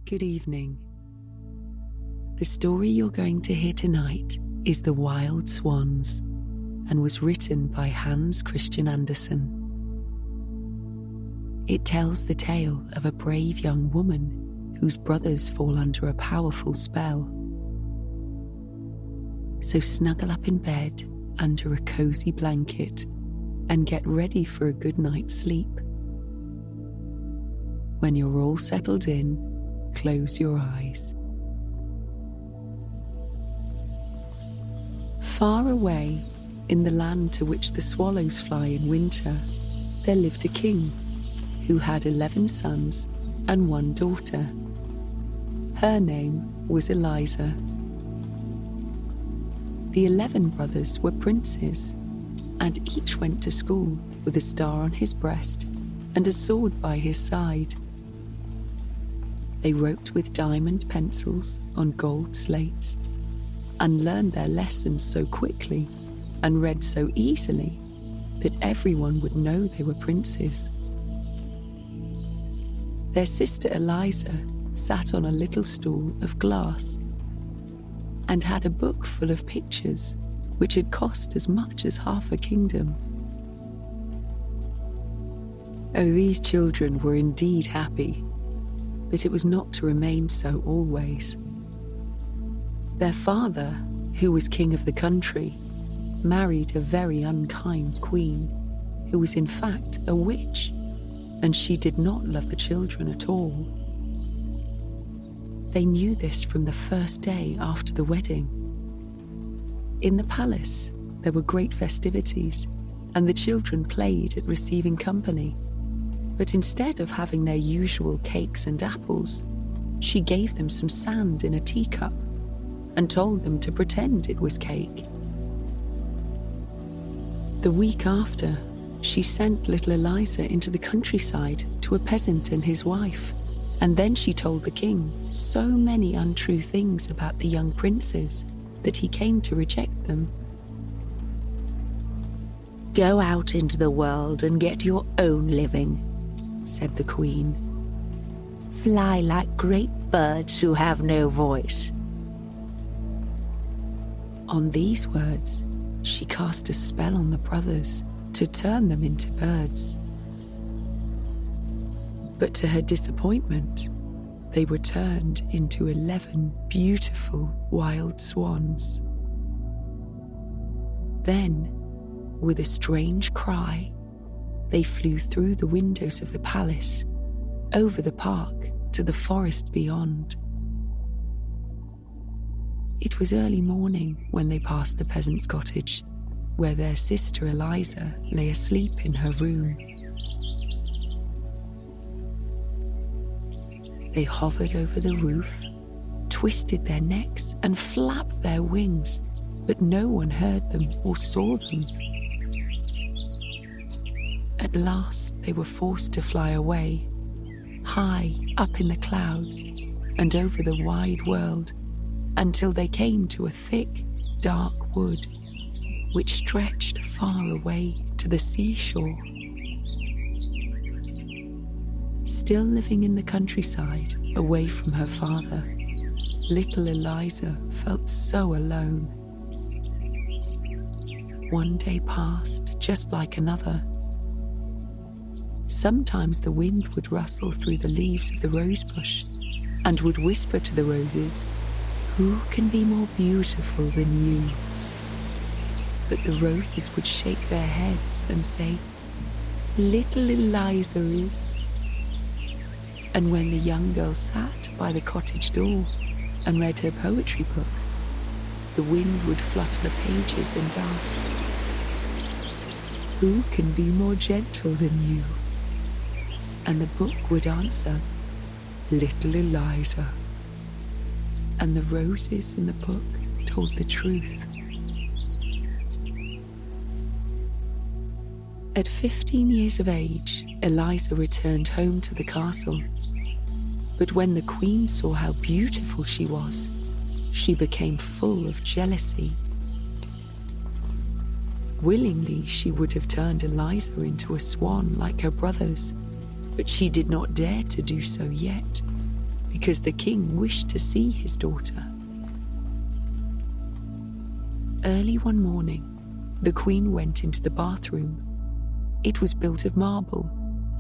Good evening. The story you're going to hear tonight is The Wild Swans and was written by Hans Christian Andersen. It tells the tale of a brave young woman whose brothers fall under a powerful spell. So snuggle up in bed under a cozy blanket and get ready for a good night's sleep. When you're all settled in, close your eyes. Far away, in the land to which the swallows fly in winter, there lived a king who had 11 sons and 1 daughter. Her name was Eliza. The 11 brothers were princes, and each went to school with a star on his breast and a sword by his side. They wrote with diamond pencils on gold slates and learned their lessons so quickly and read so easily that everyone would know they were princes. Their sister Eliza sat on a little stool of glass and had a book full of pictures which had cost as much as half a kingdom. Oh, these children were indeed happy, but it was not to remain so always. Their father, who was king of the country, married a very unkind queen, who was in fact a witch, and she did not love the children at all. They knew this from the first day after the wedding. In the palace, there were great festivities, and the children played at receiving company. But instead of having their usual cakes and apples, she gave them some sand in a teacup and told them to pretend it was cake. The week after, she sent little Eliza into the countryside to a peasant and his wife, and then she told the king so many untrue things about the young princes that he came to reject them. "Go out into the world and get your own living," said the queen. "Fly like great birds who have no voice." On these words, she cast a spell on the brothers to turn them into birds. But to her disappointment, they were turned into 11 beautiful wild swans. Then, with a strange cry, they flew through the windows of the palace, over the park to the forest beyond. It was early morning when they passed the peasant's cottage, where their sister Eliza lay asleep in her room. They hovered over the roof, twisted their necks and flapped their wings, but no one heard them or saw them. At last they were forced to fly away, high up in the clouds and over the wide world, until they came to a thick, dark wood, which stretched far away to the seashore. Still living in the countryside, away from her father, little Eliza felt so alone. One day passed just like another. Sometimes the wind would rustle through the leaves of the rosebush and would whisper to the roses, "Who can be more beautiful than you?" But the roses would shake their heads and say, "Little Eliza is." And when the young girl sat by the cottage door and read her poetry book, the wind would flutter the pages and ask, "Who can be more gentle than you?" And the book would answer, "Little Eliza." And the roses in the book told the truth. At 15 years of age, Eliza returned home to the castle. But when the queen saw how beautiful she was, she became full of jealousy. Willingly, she would have turned Eliza into a swan like her brothers, but she did not dare to do so yet, because the king wished to see his daughter. Early one morning, the queen went into the bathroom. It was built of marble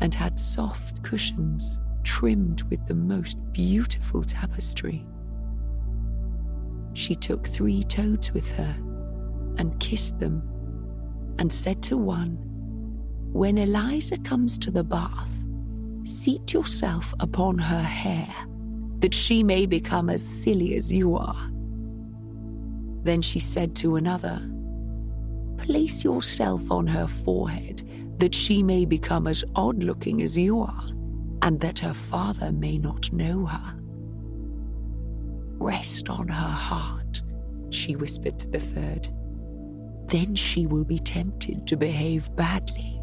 and had soft cushions trimmed with the most beautiful tapestry. She took 3 toads with her and kissed them and said to one, "When Eliza comes to the bath, seat yourself upon her hair, that she may become as silly as you are." Then she said to another, "Place yourself on her forehead, that she may become as odd-looking as you are, and that her father may not know her." "Rest on her heart," she whispered to the third. "Then she will be tempted to behave badly."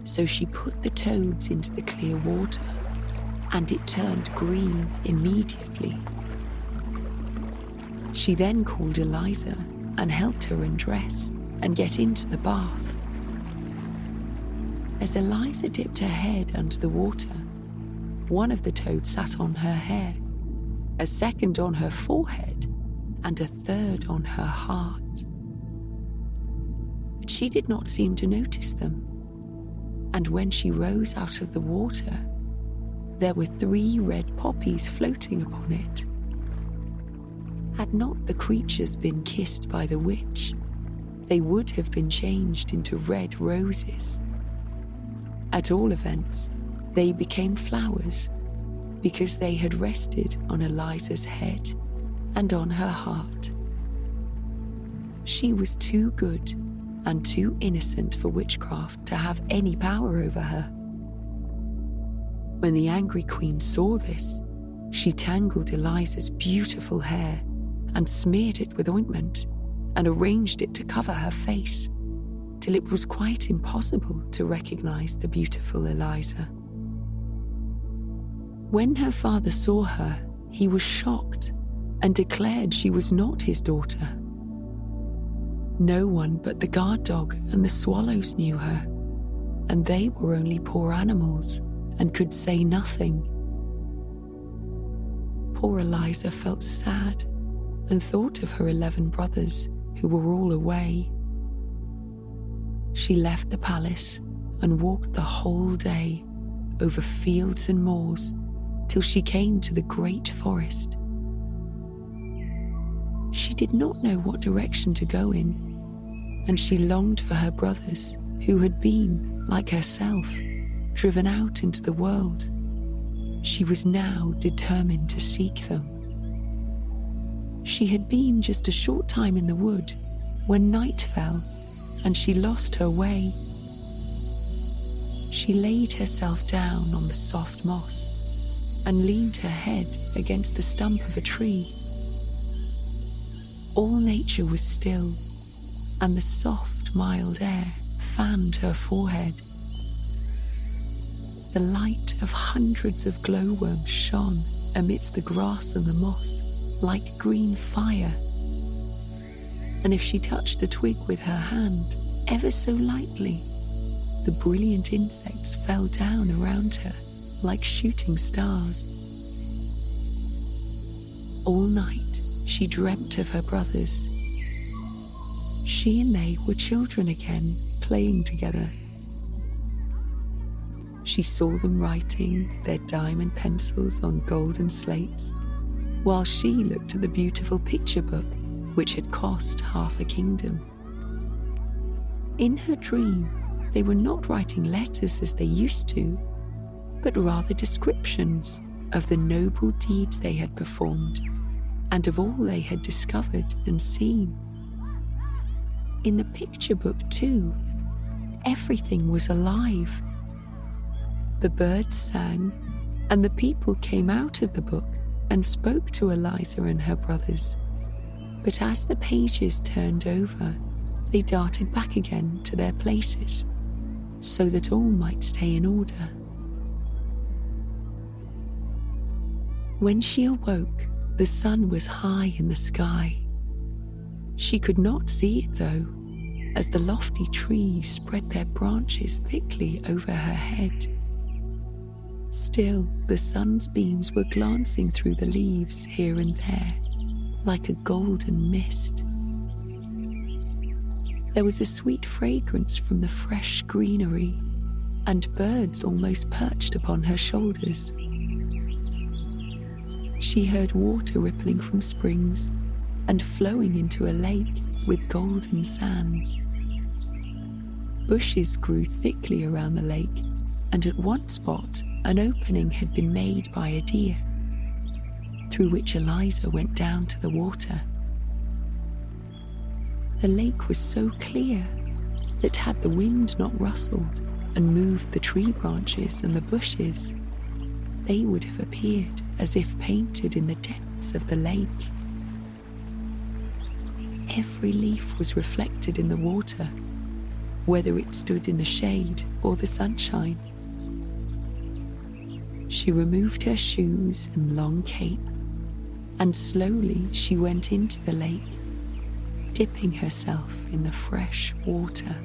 So she put the toads into the clear water, and it turned green immediately. She then called Eliza and helped her undress and get into the bath. As Eliza dipped her head under the water, one of the toads sat on her hair, a second on her forehead, and a third on her heart. But she did not seem to notice them, and when she rose out of the water, there were 3 red poppies floating upon it. Had not the creatures been kissed by the witch, they would have been changed into red roses. At all events, they became flowers because they had rested on Eliza's head and on her heart. She was too good and too innocent for witchcraft to have any power over her. When the angry queen saw this, she tangled Eliza's beautiful hair and smeared it with ointment and arranged it to cover her face, till it was quite impossible to recognize the beautiful Eliza. When her father saw her, he was shocked and declared she was not his daughter. No one but the guard dog and the swallows knew her, and they were only poor animals and could say nothing. Poor Eliza felt sad and thought of her 11 brothers who were all away. She left the palace and walked the whole day over fields and moors till she came to the great forest. She did not know what direction to go in, and she longed for her brothers who had been, like herself, driven out into the world. She was now determined to seek them. She had been just a short time in the wood when night fell and she lost her way. She laid herself down on the soft moss and leaned her head against the stump of a tree. All nature was still, and the soft, mild air fanned her forehead. The light of hundreds of glowworms shone amidst the grass and the moss like green fire. And if she touched a twig with her hand, ever so lightly, the brilliant insects fell down around her like shooting stars. All night she dreamt of her brothers. She and they were children again, playing together. She saw them writing their diamond pencils on golden slates, while she looked at the beautiful picture book which had cost half a kingdom. In her dream, they were not writing letters as they used to, but rather descriptions of the noble deeds they had performed and of all they had discovered and seen. In the picture book, too, everything was alive. The birds sang, and the people came out of the book and spoke to Eliza and her brothers. But as the pages turned over, they darted back again to their places, so that all might stay in order. When she awoke, the sun was high in the sky. She could not see it, though, as the lofty trees spread their branches thickly over her head. Still, the sun's beams were glancing through the leaves here and there, like a golden mist. There was a sweet fragrance from the fresh greenery, and birds almost perched upon her shoulders. She heard water rippling from springs and flowing into a lake with golden sands. Bushes grew thickly around the lake, and at one spot an opening had been made by a deer, through which Eliza went down to the water. The lake was so clear that had the wind not rustled and moved the tree branches and the bushes, they would have appeared as if painted in the depths of the lake. Every leaf was reflected in the water, whether it stood in the shade or the sunshine. She removed her shoes and long cape, and slowly she went into the lake, dipping herself in the fresh water.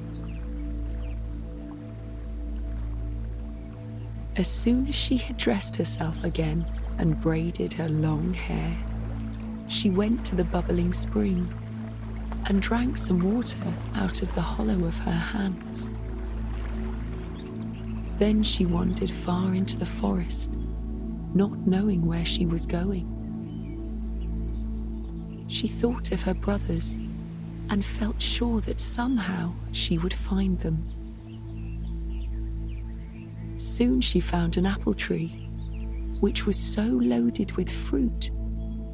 As soon as she had dressed herself again and braided her long hair, she went to the bubbling spring and drank some water out of the hollow of her hands. Then she wandered far into the forest, not knowing where she was going. She thought of her brothers and felt sure that somehow she would find them. Soon she found an apple tree, which was so loaded with fruit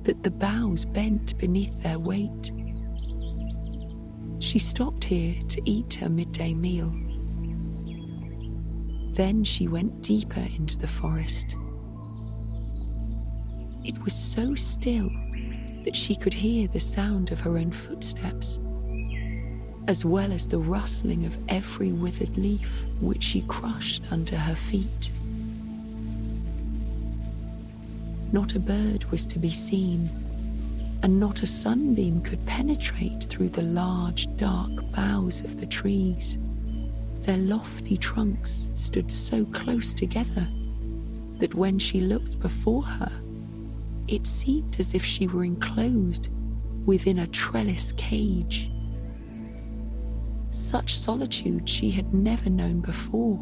that the boughs bent beneath their weight. She stopped here to eat her midday meal. Then she went deeper into the forest. It was so still that she could hear the sound of her own footsteps, as well as the rustling of every withered leaf which she crushed under her feet. Not a bird was to be seen, and not a sunbeam could penetrate through the large, dark boughs of the trees. Their lofty trunks stood so close together that when she looked before her, it seemed as if she were enclosed within a trellis cage. Such solitude she had never known before.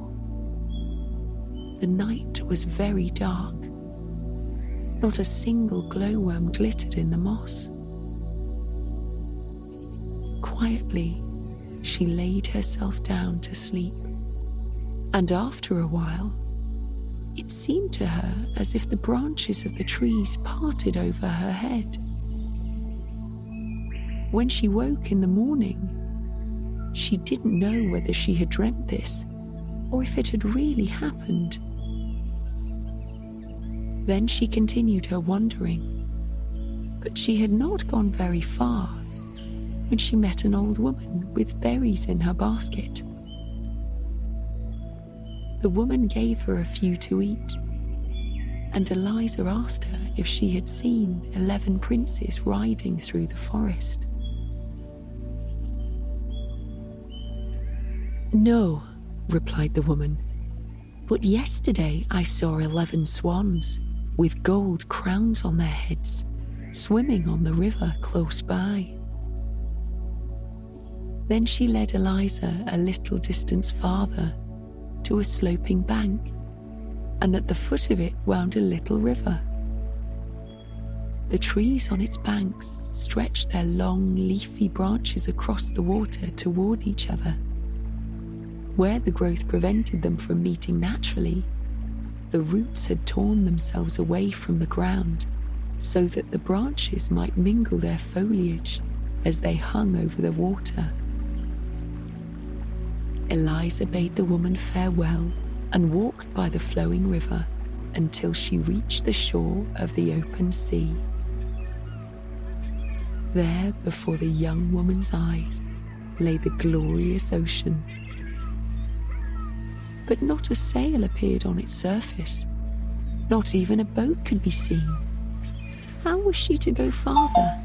The night was very dark. Not a single glowworm glittered in the moss. Quietly, she laid herself down to sleep, and after a while, it seemed to her as if the branches of the trees parted over her head. When she woke in the morning, she didn't know whether she had dreamt this or if it had really happened. Then she continued her wandering, but she had not gone very far when she met an old woman with berries in her basket. The woman gave her a few to eat, and Eliza asked her if she had seen 11 princes riding through the forest. "No," replied the woman, "but yesterday I saw 11 swans with gold crowns on their heads, swimming on the river close by." Then she led Eliza a little distance farther to a sloping bank, and at the foot of it wound a little river. The trees on its banks stretched their long, leafy branches across the water toward each other. Where the growth prevented them from meeting naturally, the roots had torn themselves away from the ground so that the branches might mingle their foliage as they hung over the water. Eliza bade the woman farewell and walked by the flowing river until she reached the shore of the open sea. There, before the young woman's eyes, lay the glorious ocean. But not a sail appeared on its surface. Not even a boat could be seen. How was she to go farther?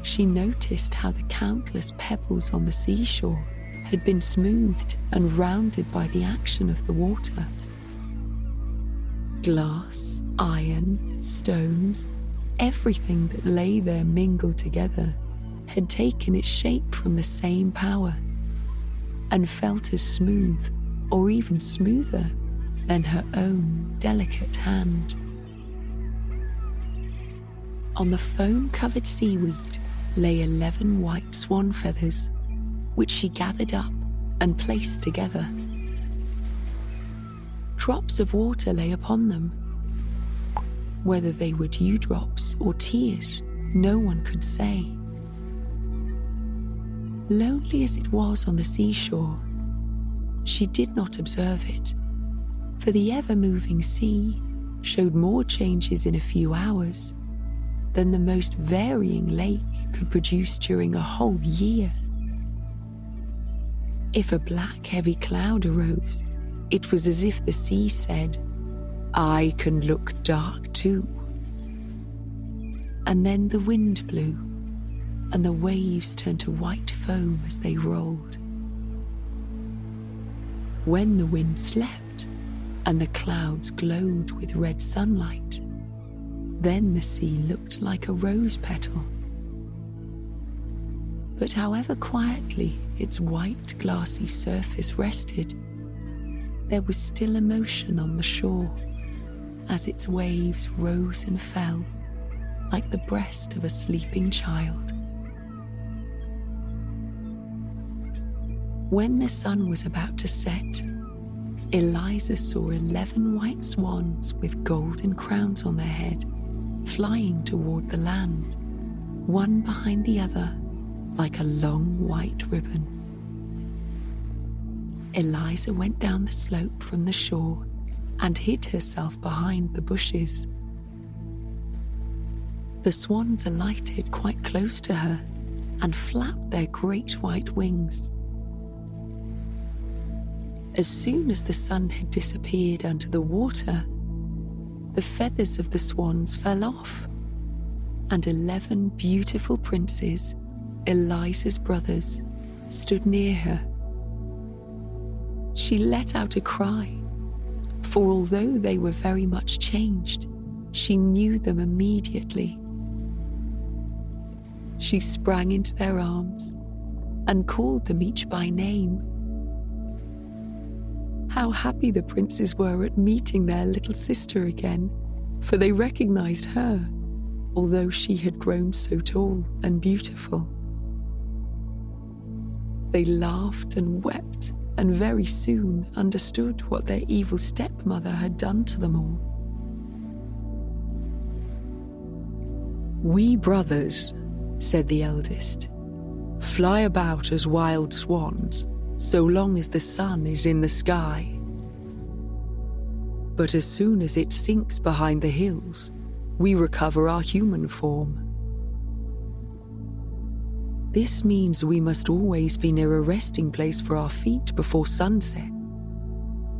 She noticed how the countless pebbles on the seashore had been smoothed and rounded by the action of the water, Glass, iron, stones, everything that lay there mingled together had taken its shape from the same power and felt as smooth or even smoother than her own delicate hand. On the foam-covered seaweed lay 11 white swan feathers, which she gathered up and placed together. Drops of water lay upon them. Whether they were dewdrops or tears, no one could say. Lonely as it was on the seashore, she did not observe it, for the ever-moving sea showed more changes in a few hours than the most varying lake could produce during a whole year. If a black, heavy cloud arose, it was as if the sea said, "I can look dark too." And then the wind blew, and the waves turned to white foam as they rolled. When the wind slept, and the clouds glowed with red sunlight, then the sea looked like a rose petal. But however quietly its white, glassy surface rested, there was still emotion on the shore as its waves rose and fell like the breast of a sleeping child. When the sun was about to set, Eliza saw 11 white swans with golden crowns on their head flying toward the land, one behind the other like a long white ribbon. Eliza went down the slope from the shore and hid herself behind the bushes. The swans alighted quite close to her and flapped their great white wings. As soon as the sun had disappeared under the water, the feathers of the swans fell off, and 11 beautiful princes, Eliza's brothers, stood near her. She let out a cry, for although they were very much changed, she knew them immediately. She sprang into their arms and called them each by name. How happy the princes were at meeting their little sister again, for they recognized her, although she had grown so tall and beautiful. They laughed and wept, and very soon understood what their evil stepmother had done to them all. "We brothers," said the eldest, "fly about as wild swans, so long as the sun is in the sky. But as soon as it sinks behind the hills, we recover our human form. This means we must always be near a resting place for our feet before sunset.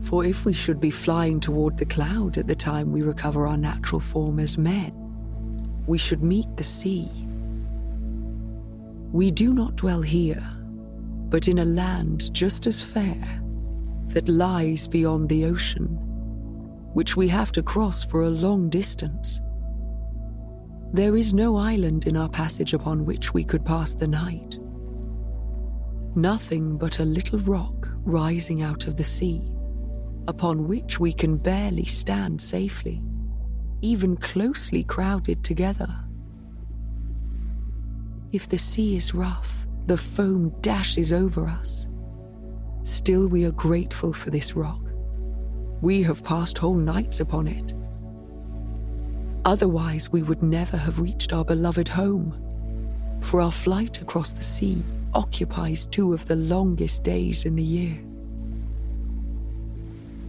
For if we should be flying toward the cloud at the time we recover our natural form as men, we should meet the sea. We do not dwell here, but in a land just as fair that lies beyond the ocean, which we have to cross for a long distance. There is no island in our passage upon which we could pass the night. Nothing but a little rock rising out of the sea, upon which we can barely stand safely, even closely crowded together. If the sea is rough, the foam dashes over us. Still we are grateful for this rock. We have passed whole nights upon it. Otherwise we would never have reached our beloved home, for our flight across the sea occupies 2 of the longest days in the year."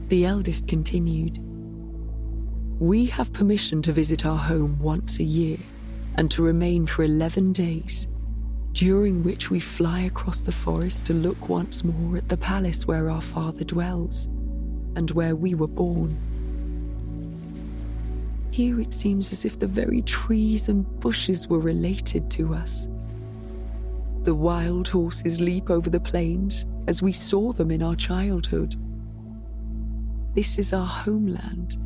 The eldest continued, "We have permission to visit our home once a year and to remain for 11 days, during which we fly across the forest to look once more at the palace where our father dwells and where we were born. Here it seems as if the very trees and bushes were related to us. The wild horses leap over the plains as we saw them in our childhood. This is our homeland,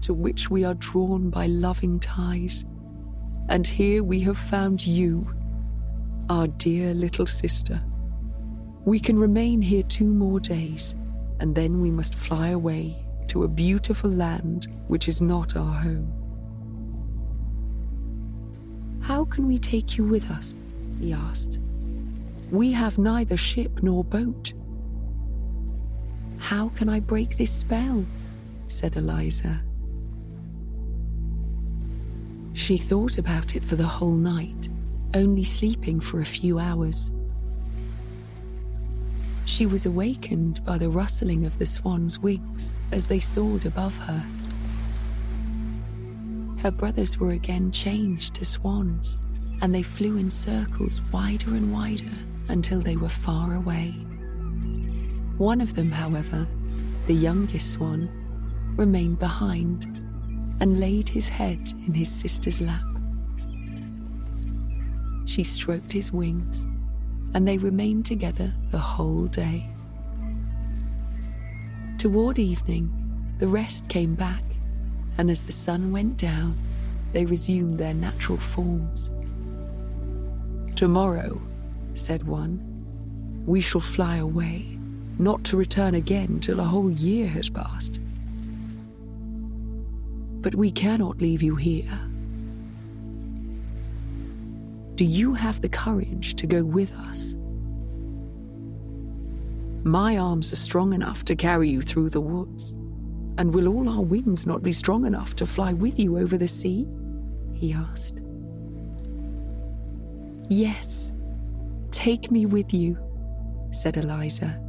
to which we are drawn by loving ties. And here we have found you, our dear little sister. We can remain here 2 more days, and then we must fly away to a beautiful land which is not our home. How can we take you with us? He asked. We have neither ship nor boat. How can I break this spell? Said Eliza. She thought about it for the whole night, only sleeping for a few hours. She was awakened by the rustling of the swan's wings as they soared above her. Her brothers were again changed to swans, and they flew in circles wider and wider until they were far away. One of them, however, the youngest swan, remained behind and laid his head in his sister's lap. She stroked his wings, and they remained together the whole day. Toward evening, the rest came back, and as the sun went down, they resumed their natural forms. Tomorrow, said one, we shall fly away, not to return again till a whole year has passed. But we cannot leave you here. Do you have the courage to go with us? My arms are strong enough to carry you through the woods, and will all our wings not be strong enough to fly with you over the sea? He asked. Yes, take me with you, said Eliza.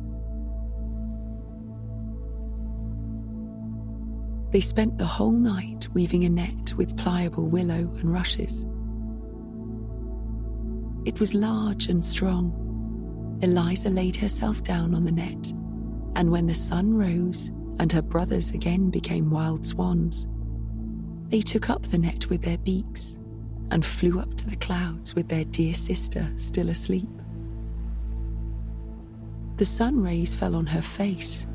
They spent the whole night weaving a net with pliable willow and rushes. It was large and strong. Eliza laid herself down on the net, and when the sun rose and her brothers again became wild swans, they took up the net with their beaks and flew up to the clouds with their dear sister still asleep. The sun rays fell on her face,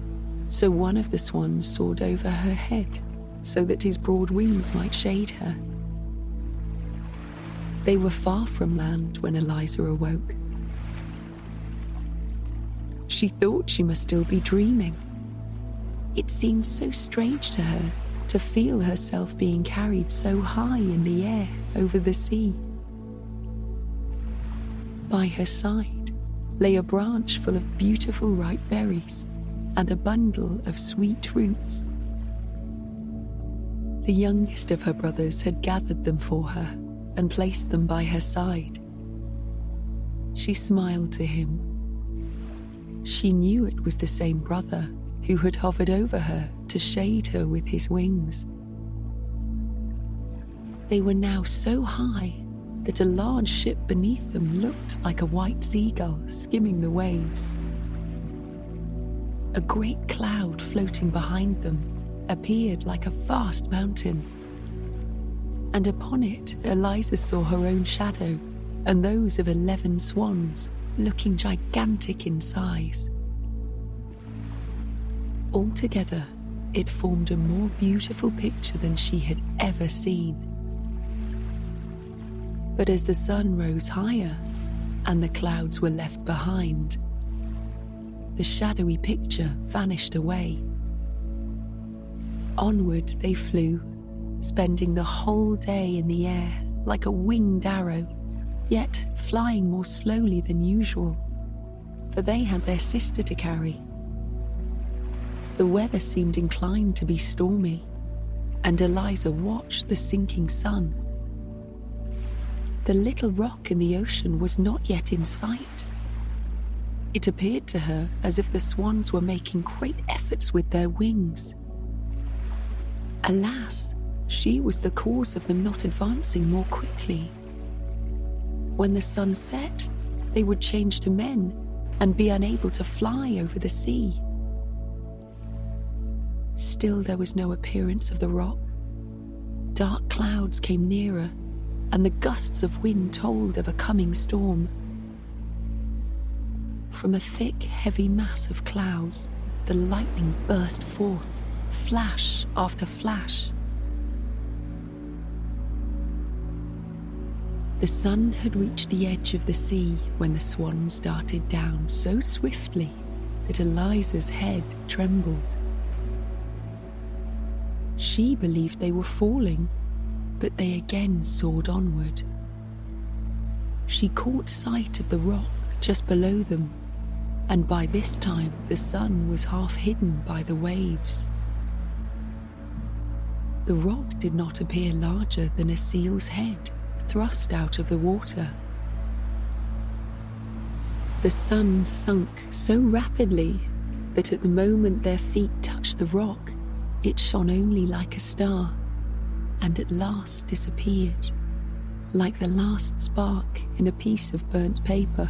so one of the swans soared over her head so that his broad wings might shade her. They were far from land when Eliza awoke. She thought she must still be dreaming. It seemed so strange to her to feel herself being carried so high in the air over the sea. By her side lay a branch full of beautiful ripe berries and a bundle of sweet roots. The youngest of her brothers had gathered them for her and placed them by her side. She smiled to him. She knew it was the same brother who had hovered over her to shade her with his wings. They were now so high that a large ship beneath them looked like a white seagull skimming the waves. A great cloud floating behind them appeared like a vast mountain, and upon it Eliza saw her own shadow and those of 11 swans looking gigantic in size. Altogether, it formed a more beautiful picture than she had ever seen. But as the sun rose higher and the clouds were left behind, the shadowy picture vanished away. Onward they flew, spending the whole day in the air like a winged arrow, yet flying more slowly than usual, for they had their sister to carry. The weather seemed inclined to be stormy, and Eliza watched the sinking sun. The little rock in the ocean was not yet in sight. It appeared to her as if the swans were making great efforts with their wings. Alas, she was the cause of them not advancing more quickly. When the sun set, they would change to men and be unable to fly over the sea. Still there was no appearance of the rock. Dark clouds came nearer, and the gusts of wind told of a coming storm. From a thick, heavy mass of clouds, the lightning burst forth, flash after flash, The sun had reached the edge of the sea when the swans darted down so swiftly that Eliza's head trembled. She believed they were falling, but they again soared onward. She caught sight of the rock just below them, and by this time the sun was half hidden by the waves. The rock did not appear larger than a seal's head thrust out of the water. The sun sunk so rapidly that at the moment their feet touched the rock, it shone only like a star, and at last disappeared, like the last spark in a piece of burnt paper.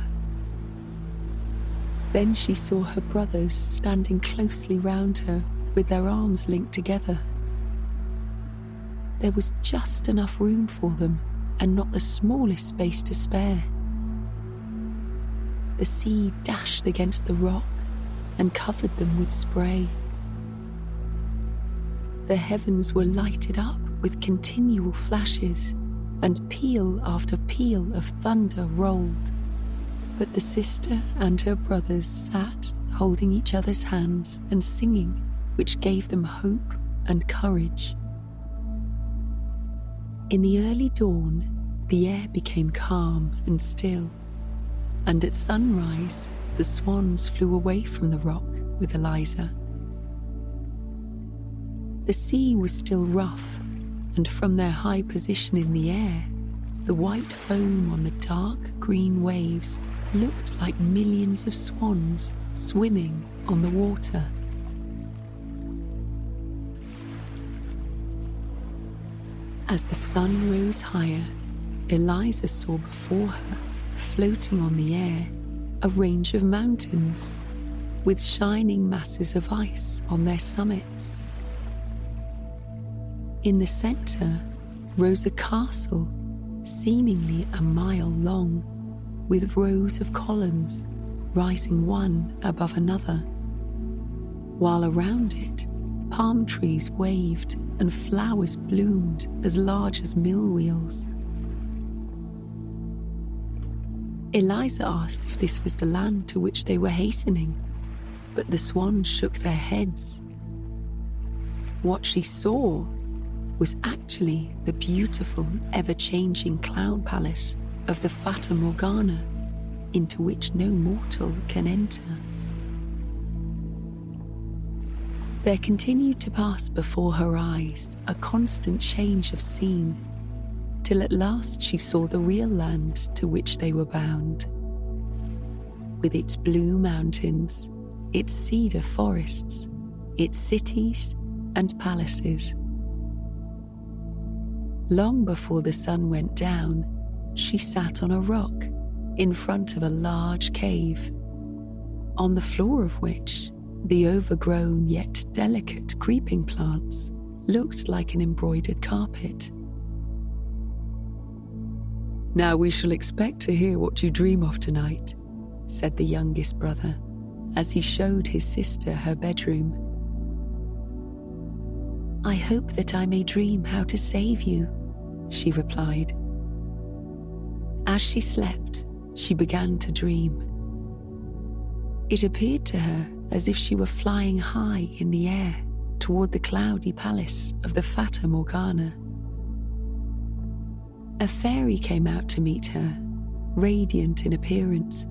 Then she saw her brothers standing closely round her with their arms linked together. There was just enough room for them and not the smallest space to spare. The sea dashed against the rock and covered them with spray. The heavens were lighted up with continual flashes, and peal after peal of thunder rolled. But the sister and her brothers sat holding each other's hands and singing, which gave them hope and courage. In the early dawn, the air became calm and still, and at sunrise, the swans flew away from the rock with Eliza. The sea was still rough, and from their high position in the air, the white foam on the dark green waves looked like millions of swans swimming on the water. As the sun rose higher, Eliza saw before her, floating on the air, a range of mountains with shining masses of ice on their summits. In the center rose a castle, seemingly a mile long, with rows of columns rising one above another, while around it palm trees waved and flowers bloomed as large as mill wheels. Eliza asked if this was the land to which they were hastening, but the swans shook their heads. What she saw was actually the beautiful, ever-changing cloud palace of the Fata Morgana, into which no mortal can enter. There continued to pass before her eyes a constant change of scene, till at last she saw the real land to which they were bound, with its blue mountains, its cedar forests, its cities and palaces. Long before the sun went down, she sat on a rock in front of a large cave, on the floor of which the overgrown yet delicate creeping plants looked like an embroidered carpet. "Now we shall expect to hear what you dream of tonight," said the youngest brother, as he showed his sister her bedroom. "I hope that I may dream how to save you," she replied. As she slept, she began to dream. It appeared to her as if she were flying high in the air toward the cloudy palace of the Fata Morgana. A fairy came out to meet her, radiant in appearance,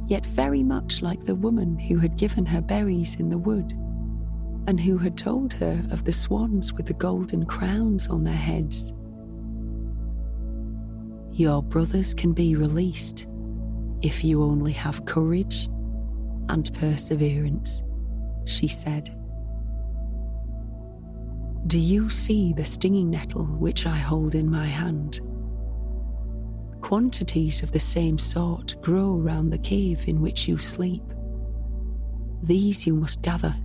yet very much like the woman who had given her berries in the wood, and who had told her of the swans with the golden crowns on their heads. "Your brothers can be released if you only have courage and perseverance," she said. "Do you see the stinging nettle which I hold in my hand? Quantities of the same sort grow round the cave in which you sleep. These you must gather,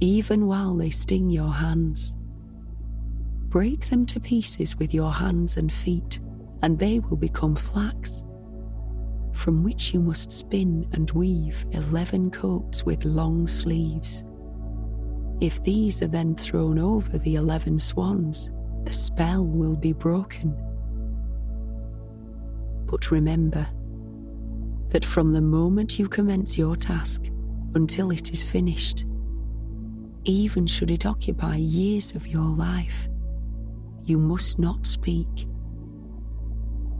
even while they sting your hands. Break them to pieces with your hands and feet, and they will become flax, from which you must spin and weave 11 coats with long sleeves. If these are then thrown over the 11 swans, the spell will be broken. But remember that from the moment you commence your task until it is finished, even should it occupy years of your life, you must not speak.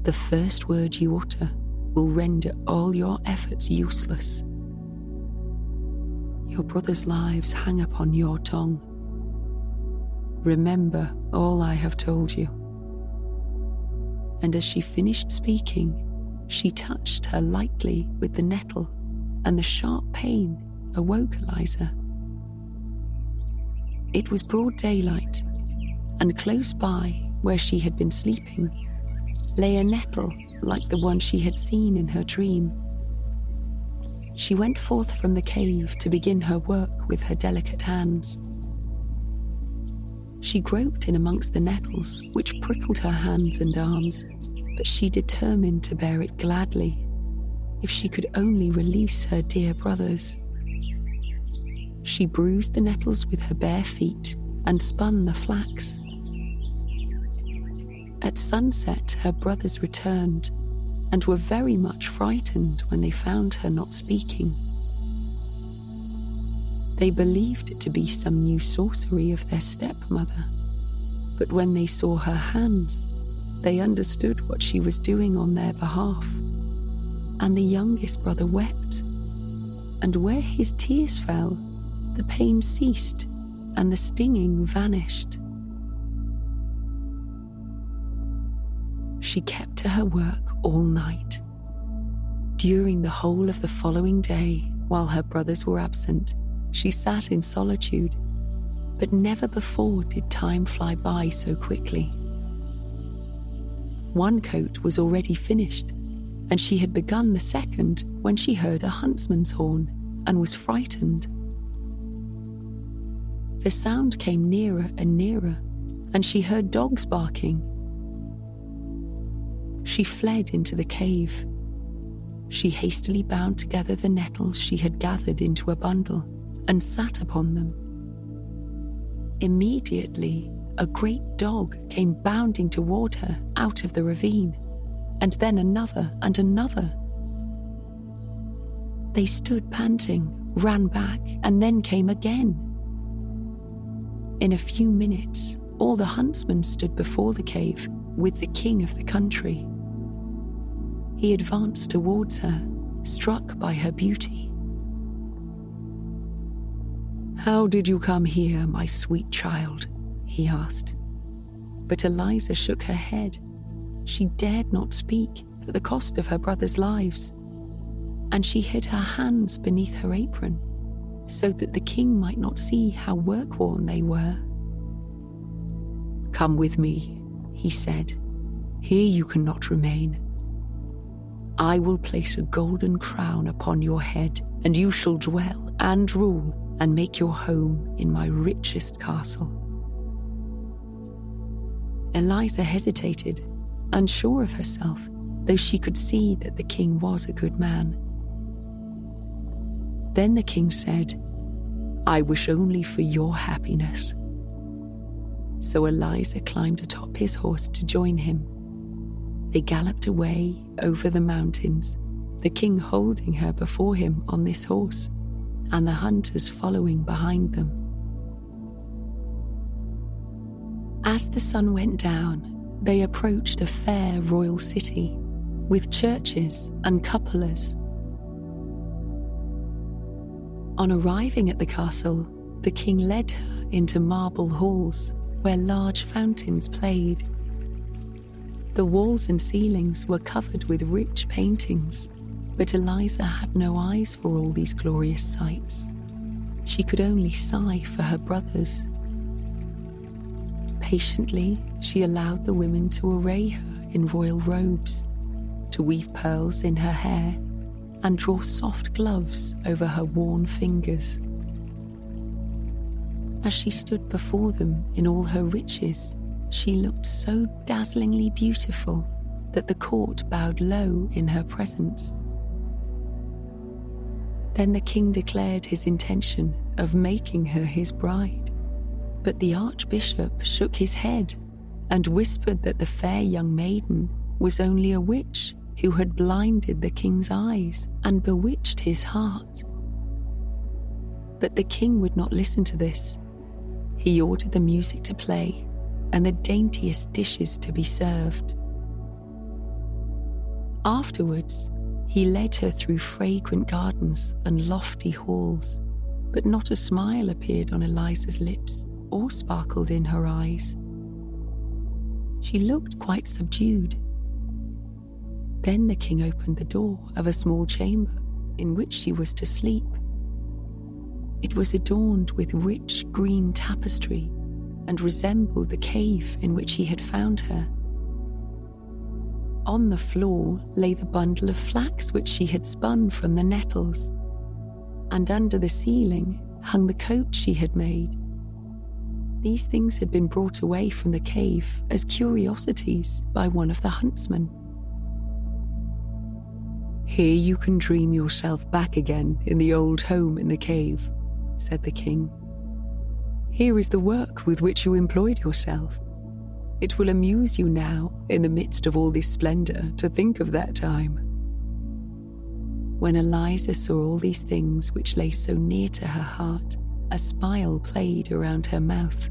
The first word you utter will render all your efforts useless. Your brothers' lives hang upon your tongue. Remember all I have told you. And as she finished speaking, she touched her lightly with the nettle, and the sharp pain awoke Eliza. It was broad daylight, and close by, where she had been sleeping, lay a nettle like the one she had seen in her dream. She went forth from the cave to begin her work with her delicate hands. She groped in amongst the nettles, which prickled her hands and arms, but she determined to bear it gladly, if she could only release her dear brothers. She bruised the nettles with her bare feet and spun the flax. At sunset, her brothers returned and were very much frightened when they found her not speaking. They believed it to be some new sorcery of their stepmother, but when they saw her hands, they understood what she was doing on their behalf. And the youngest brother wept, and where his tears fell, the pain ceased and the stinging vanished. She kept to her work all night. During the whole of the following day, while her brothers were absent, she sat in solitude, but never before did time fly by so quickly. One coat was already finished, and she had begun the second when she heard a huntsman's horn and was frightened. The sound came nearer and nearer, and she heard dogs barking. She fled into the cave. She hastily bound together the nettles she had gathered into a bundle and sat upon them. Immediately, a great dog came bounding toward her out of the ravine, and then another and another. They stood panting, ran back, and then came again. In a few minutes, all the huntsmen stood before the cave with the king of the country. He advanced towards her, struck by her beauty. "How did you come here, my sweet child?" he asked. But Eliza shook her head. She dared not speak at the cost of her brothers' lives, and she hid her hands beneath her apron so that the king might not see how work-worn they were. "Come with me," he said. "Here you cannot remain. I will place a golden crown upon your head, and you shall dwell and rule and make your home in my richest castle." Eliza hesitated, unsure of herself, though she could see that the king was a good man. Then the king said, "I wish only for your happiness." So Eliza climbed atop his horse to join him. They galloped away over the mountains, the king holding her before him on this horse, and the hunters following behind them. As the sun went down, they approached a fair royal city, with churches and cupolas. On arriving at the castle, the king led her into marble halls, where large fountains played. The walls and ceilings were covered with rich paintings, but Eliza had no eyes for all these glorious sights. She could only sigh for her brothers. Patiently, she allowed the women to array her in royal robes, to weave pearls in her hair, and draw soft gloves over her worn fingers. As she stood before them in all her riches, she looked so dazzlingly beautiful that the court bowed low in her presence. Then the king declared his intention of making her his bride, but the archbishop shook his head and whispered that the fair young maiden was only a witch who had blinded the king's eyes and bewitched his heart. But the king would not listen to this. He ordered the music to play and the daintiest dishes to be served. Afterwards, he led her through fragrant gardens and lofty halls, but not a smile appeared on Eliza's lips or sparkled in her eyes. She looked quite subdued. Then the king opened the door of a small chamber in which she was to sleep. It was adorned with rich green tapestry and resembled the cave in which he had found her. On the floor lay the bundle of flax which she had spun from the nettles, and under the ceiling hung the coat she had made. These things had been brought away from the cave as curiosities by one of the huntsmen. "Here you can dream yourself back again in the old home in the cave," said the king. "Here is the work with which you employed yourself. It will amuse you now, in the midst of all this splendor, to think of that time." When Eliza saw all these things which lay so near to her heart, a smile played around her mouth.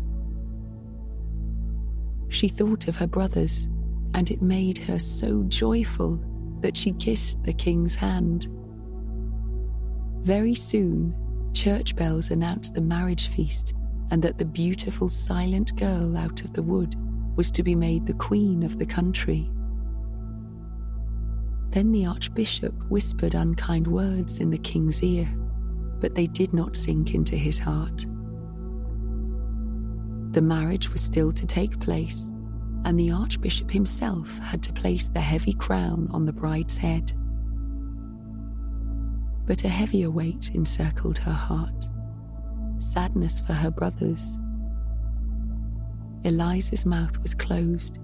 She thought of her brothers, and it made her so joyful that she kissed the king's hand. Very soon, church bells announced the marriage feast, and that the beautiful silent girl out of the wood was to be made the queen of the country. Then the archbishop whispered unkind words in the king's ear, but they did not sink into his heart. The marriage was still to take place, and the archbishop himself had to place the heavy crown on the bride's head. But a heavier weight encircled her heart, sadness for her brothers. Eliza's mouth was closed.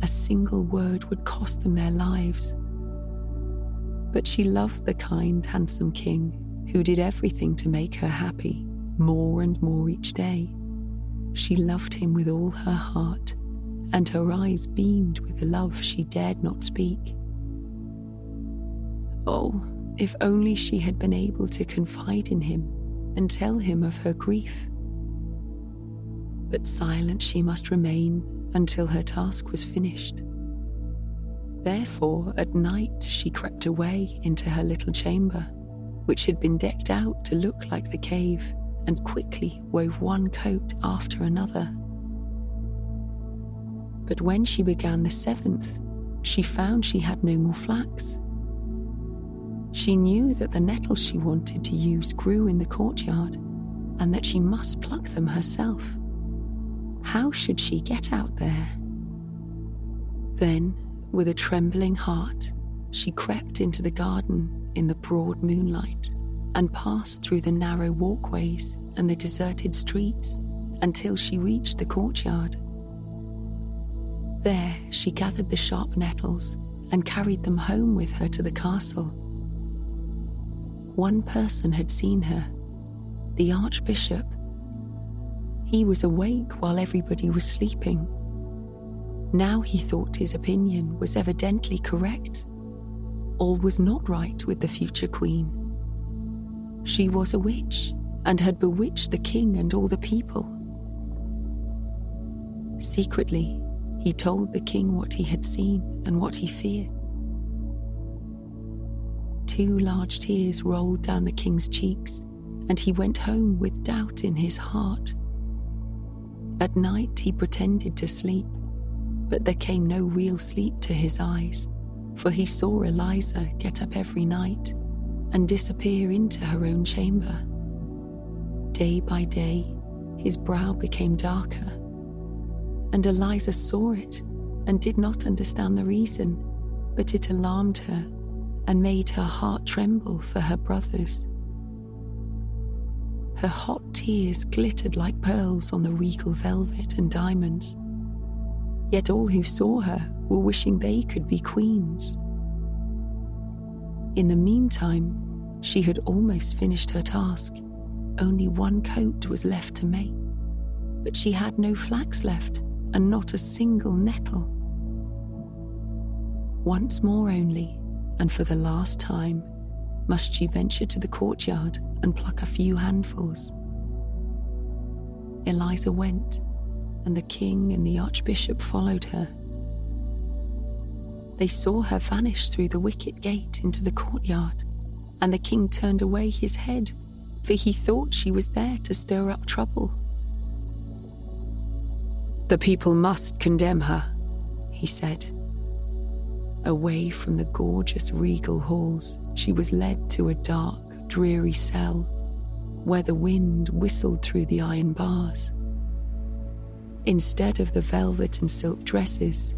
A single word would cost them their lives. But she loved the kind, handsome king, who did everything to make her happy, more and more each day. She loved him with all her heart, and her eyes beamed with the love she dared not speak. Oh, if only she had been able to confide in him and tell him of her grief. But silent she must remain until her task was finished. Therefore, at night she crept away into her little chamber, which had been decked out to look like the cave, and quickly wove one coat after another. But when she began the 7th, she found she had no more flax. She knew that the nettles she wanted to use grew in the courtyard, and that she must pluck them herself. How should she get out there? Then, with a trembling heart, she crept into the garden in the broad moonlight and passed through the narrow walkways and the deserted streets until she reached the courtyard. There she gathered the sharp nettles and carried them home with her to the castle. One person had seen her, the archbishop. He was awake while everybody was sleeping. Now he thought his opinion was evidently correct. All was not right with the future queen. She was a witch and had bewitched the king and all the people. Secretly, he told the king what he had seen and what he feared. 2 large tears rolled down the king's cheeks, and he went home with doubt in his heart. At night he pretended to sleep, but there came no real sleep to his eyes, for he saw Eliza get up every night and disappear into her own chamber. Day by day, his brow became darker, and Eliza saw it and did not understand the reason, but it alarmed her and made her heart tremble for her brothers. Her hot tears glittered like pearls on the regal velvet and diamonds, yet all who saw her were wishing they could be queens. In the meantime, she had almost finished her task. Only one coat was left to make, but she had no flax left and not a single nettle. Once more only, and for the last time, must she venture to the courtyard and pluck a few handfuls. Eliza went, and the king and the archbishop followed her. They saw her vanish through the wicket gate into the courtyard, and the king turned away his head, for he thought she was there to stir up trouble. "The people must condemn her," he said. Away from the gorgeous regal halls, she was led to a dark, dreary cell, where the wind whistled through the iron bars. Instead of the velvet and silk dresses,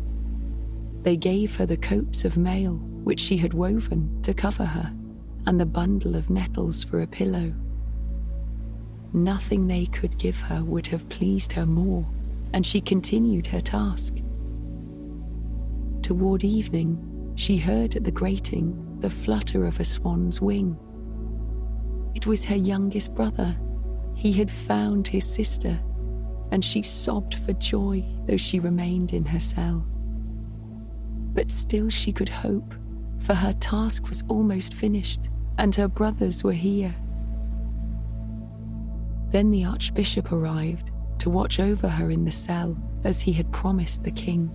they gave her the coats of mail which she had woven to cover her, and the bundle of nettles for a pillow. Nothing they could give her would have pleased her more, and she continued her task. Toward evening, she heard at the grating the flutter of a swan's wing. It was her youngest brother. He had found his sister, and she sobbed for joy, though she remained in her cell. But still she could hope, for her task was almost finished, and her brothers were here. Then the archbishop arrived to watch over her in the cell, as he had promised the king.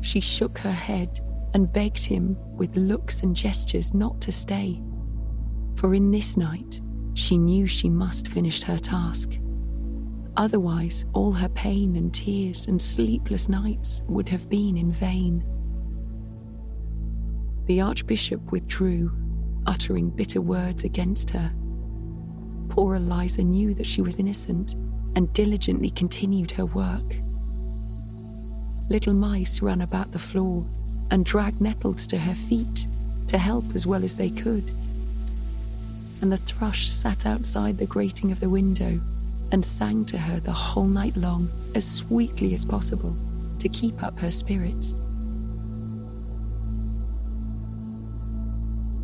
She shook her head and begged him with looks and gestures not to stay, for in this night she knew she must finish her task. Otherwise, all her pain and tears and sleepless nights would have been in vain. The archbishop withdrew, uttering bitter words against her. Poor Eliza knew that she was innocent and diligently continued her work. Little mice ran about the floor and dragged nettles to her feet to help as well as they could. And the thrush sat outside the grating of the window and sang to her the whole night long as sweetly as possible to keep up her spirits.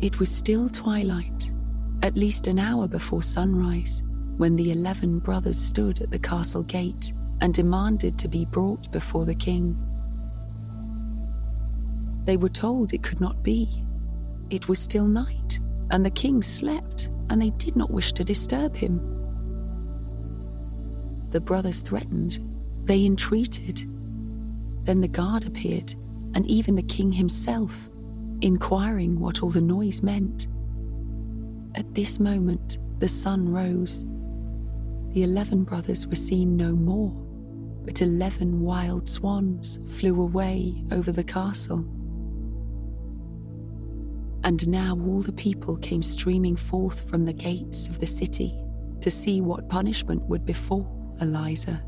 It was still twilight, at least an hour before sunrise, when the 11 brothers stood at the castle gate and demanded to be brought before the king. They were told it could not be. It was still night, and the king slept, and they did not wish to disturb him. The brothers threatened, they entreated. Then the guard appeared, and even the king himself, inquiring what all the noise meant. At this moment, the sun rose. The 11 brothers were seen no more, but 11 wild swans flew away over the castle. And now all the people came streaming forth from the gates of the city to see what punishment would befall Eliza.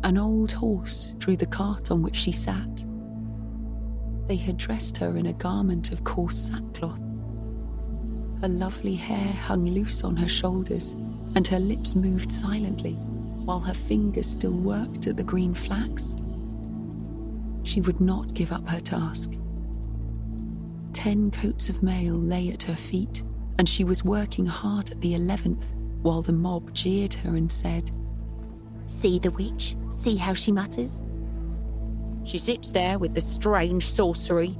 An old horse drew the cart on which she sat. They had dressed her in a garment of coarse sackcloth. Her lovely hair hung loose on her shoulders, and her lips moved silently, while her fingers still worked at the green flax. She would not give up her task. 10 coats of mail lay at her feet, and she was working hard at the 11th, while the mob jeered her and said, "See the witch? See how she mutters? She sits there with the strange sorcery.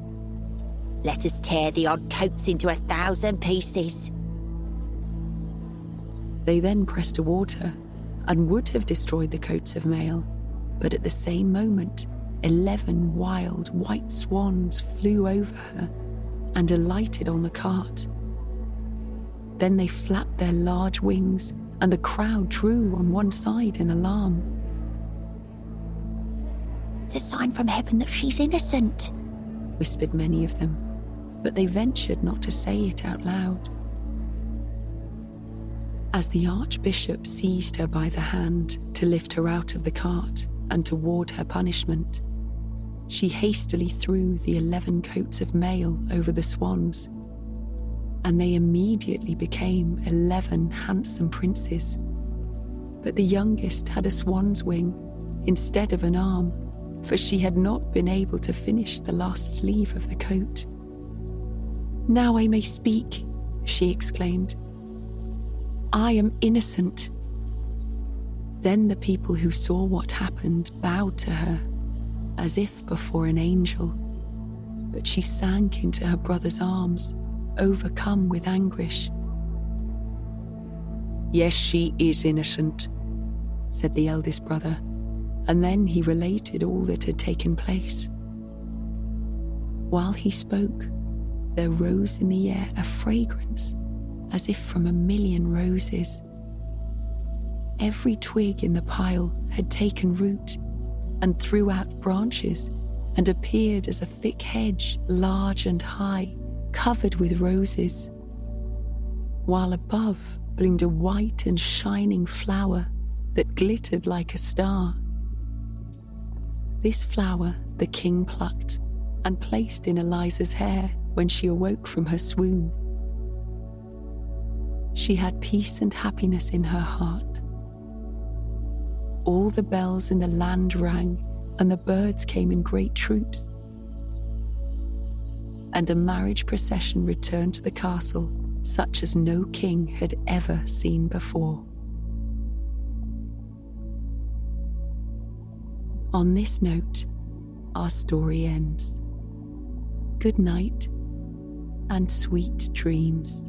Let us tear the odd coats into 1,000 pieces." They then pressed toward her and would have destroyed the coats of mail, but at the same moment 11 wild white swans flew over her and alighted on the cart. Then they flapped their large wings, and the crowd drew on one side in alarm. "It's a sign from heaven that she's innocent," whispered many of them, but they ventured not to say it out loud. As the archbishop seized her by the hand to lift her out of the cart and toward her punishment, she hastily threw the 11 coats of mail over the swans, and they immediately became 11 handsome princes. But the youngest had a swan's wing instead of an arm, for she had not been able to finish the last sleeve of the coat. "Now I may speak," she exclaimed. "I am innocent." Then the people who saw what happened bowed to her, as if before an angel, but she sank into her brother's arms, overcome with anguish. "Yes, she is innocent," said the eldest brother, and then he related all that had taken place. While he spoke, there rose in the air a fragrance as if from a million roses. Every twig in the pile had taken root and threw out branches and appeared as a thick hedge, large and high, covered with roses, while above bloomed a white and shining flower that glittered like a star. This flower the king plucked and placed in Eliza's hair when she awoke from her swoon. She had peace and happiness in her heart. All the bells in the land rang, and the birds came in great troops. And a marriage procession returned to the castle, such as no king had ever seen before. On this note, our story ends. Good night and sweet dreams.